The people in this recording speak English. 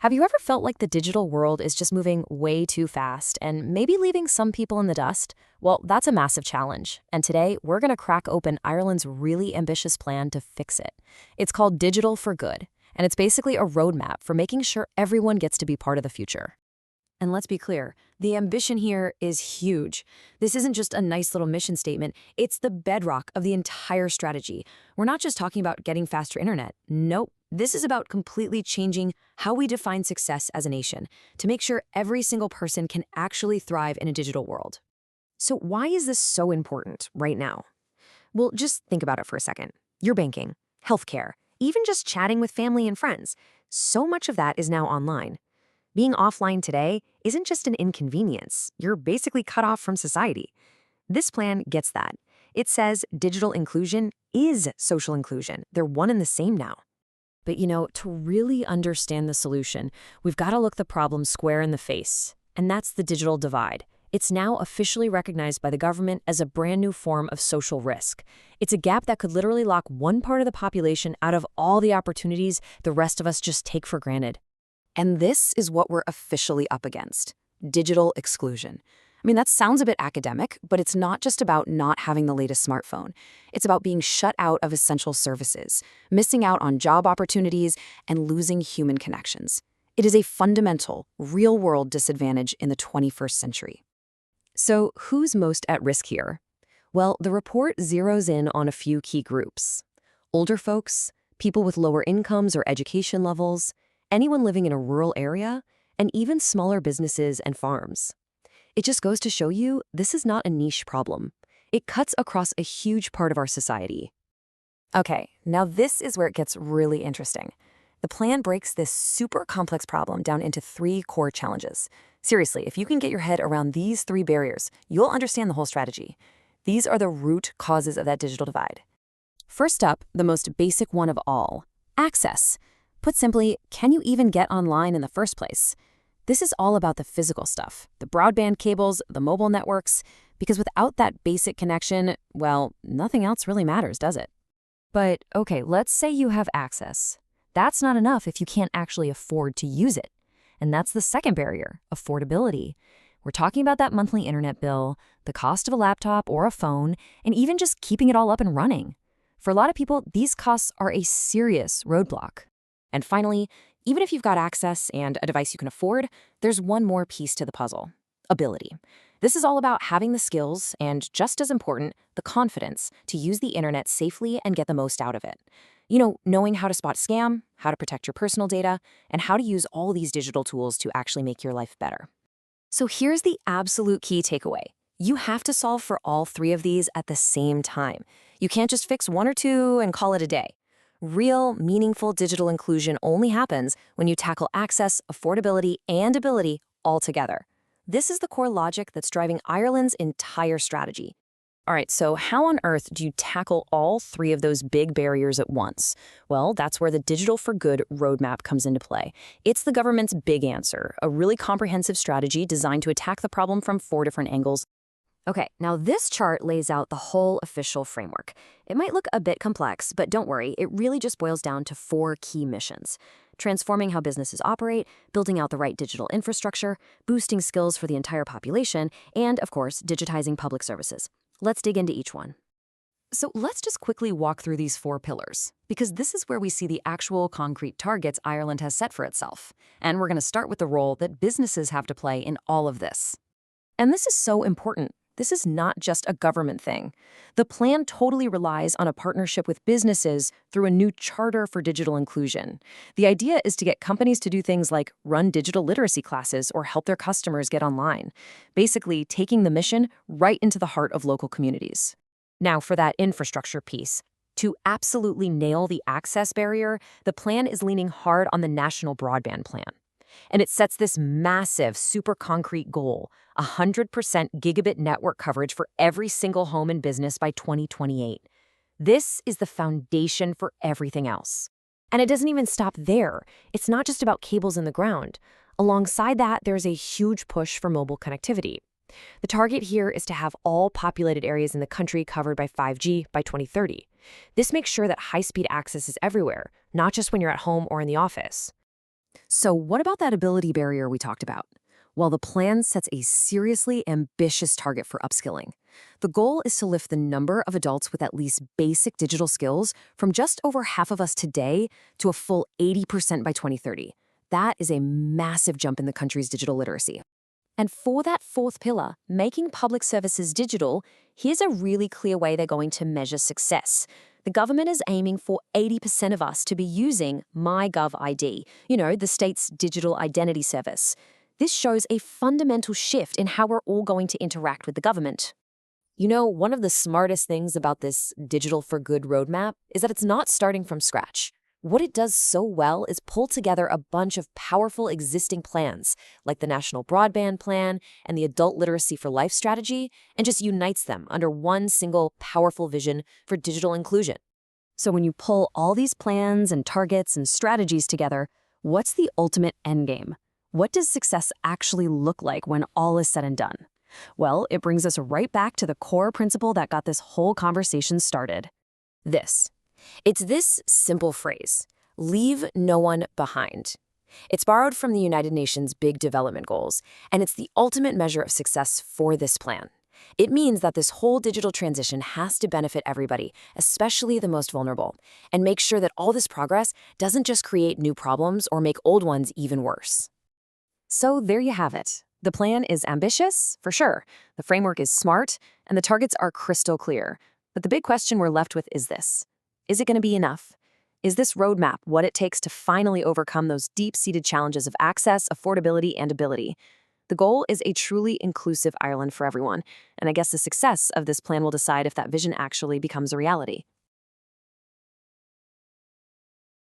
Have you ever felt like the digital world is just moving way too fast and maybe leaving some people in the dust? Well, that's a massive challenge. And today, we're going to crack open Ireland's really ambitious plan to fix it. It's called Digital for Good, and it's basically a roadmap for making sure everyone gets to be part of the future. And let's be clear, the ambition here is huge. This isn't just a nice little mission statement, it's the bedrock of the entire strategy. We're not just talking about getting faster internet. Nope. This is about completely changing how we define success as a nation to make sure every single person can actually thrive in a digital world. So why is this so important right now? Well, just think about it for a second. Your banking, healthcare, even just chatting with family and friends. So much of that is now online. Being offline today isn't just an inconvenience. You're basically cut off from society. This plan gets that. It says digital inclusion is social inclusion. They're one and the same now. But to really understand the solution, we've got to look the problem square in the face. And that's the digital divide. It's now officially recognized by the government as a brand new form of social risk. It's a gap that could literally lock one part of the population out of all the opportunities the rest of us just take for granted. And this is what we're officially up against: digital exclusion. I mean, that sounds a bit academic, but it's not just about not having the latest smartphone. It's about being shut out of essential services, missing out on job opportunities, and losing human connections. It is a fundamental, real-world disadvantage in the 21st century. So who's most at risk here? Well, the report zeroes in on a few key groups: older folks, people with lower incomes or education levels, anyone living in a rural area, and even smaller businesses and farms. It just goes to show you this is not a niche problem. It cuts across a huge part of our society. Okay, now this is where it gets really interesting. The plan breaks this super complex problem down into 3 core challenges. Seriously, if you can get your head around these 3 barriers, you'll understand the whole strategy. These are the root causes of that digital divide. First up, the most basic one of all: access. Put simply, can you even get online in the first place? This is all about the physical stuff, the broadband cables, the mobile networks, because without that basic connection, well, nothing else really matters, does it? But okay, let's say you have access. That's not enough if you can't actually afford to use it. And that's the second barrier: affordability. We're talking about that monthly internet bill, the cost of a laptop or a phone, and even just keeping it all up and running. For a lot of people, these costs are a serious roadblock. And finally, even if you've got access and a device you can afford, there's one more piece to the puzzle: ability. This is all about having the skills and, just as important, the confidence to use the internet safely and get the most out of it. Knowing how to spot scam, how to protect your personal data, and how to use all these digital tools to actually make your life better. So here's the absolute key takeaway. You have to solve for all 3 of these at the same time. You can't just fix 1 or 2 and call it a day. Real, meaningful digital inclusion only happens when you tackle access, affordability, and ability all together. This is the core logic that's driving Ireland's entire strategy. All right, so how on earth do you tackle all 3 of those big barriers at once? Well, that's where the Digital for Good roadmap comes into play. It's the government's big answer, a really comprehensive strategy designed to attack the problem from 4 different angles. Okay, now this chart lays out the whole official framework. It might look a bit complex, but don't worry, it really just boils down to 4 key missions: transforming how businesses operate, building out the right digital infrastructure, boosting skills for the entire population, and, of course, digitizing public services. Let's dig into each one. So let's just quickly walk through these 4 pillars, because this is where we see the actual concrete targets Ireland has set for itself. And we're going to start with the role that businesses have to play in all of this. And this is so important. This is not just a government thing. The plan totally relies on a partnership with businesses through a new charter for digital inclusion. The idea is to get companies to do things like run digital literacy classes or help their customers get online, basically taking the mission right into the heart of local communities. Now, for that infrastructure piece, to absolutely nail the access barrier, the plan is leaning hard on the National Broadband Plan. And it sets this massive, super concrete goal: 100% gigabit network coverage for every single home and business by 2028. This is the foundation for everything else. And it doesn't even stop there. It's not just about cables in the ground. Alongside that, there's a huge push for mobile connectivity. The target here is to have all populated areas in the country covered by 5G by 2030. This makes sure that high-speed access is everywhere, not just when you're at home or in the office. So, what about that ability barrier we talked about? Well, the plan sets a seriously ambitious target for upskilling. The goal is to lift the number of adults with at least basic digital skills from just over half of us today to a full 80% by 2030. That is a massive jump in the country's digital literacy. And for that fourth pillar, making public services digital, here's a really clear way they're going to measure success. The government is aiming for 80% of us to be using MyGovID, the state's digital identity service. This shows a fundamental shift in how we're all going to interact with the government. One of the smartest things about this Digital for Good roadmap is that it's not starting from scratch. What it does so well is pull together a bunch of powerful existing plans, like the National Broadband Plan and the Adult Literacy for Life strategy, and just unites them under one single powerful vision for digital inclusion. So when you pull all these plans and targets and strategies together, what's the ultimate endgame? What does success actually look like when all is said and done? Well, it brings us right back to the core principle that got this whole conversation started. It's this simple phrase: leave no one behind. It's borrowed from the United Nations Big Development Goals, and it's the ultimate measure of success for this plan. It means that this whole digital transition has to benefit everybody, especially the most vulnerable, and make sure that all this progress doesn't just create new problems or make old ones even worse. So there you have it. The plan is ambitious, for sure. The framework is smart, and the targets are crystal clear. But the big question we're left with is this: is it going to be enough? Is this roadmap what it takes to finally overcome those deep-seated challenges of access, affordability, and ability? The goal is a truly inclusive Ireland for everyone, and I guess the success of this plan will decide if that vision actually becomes a reality.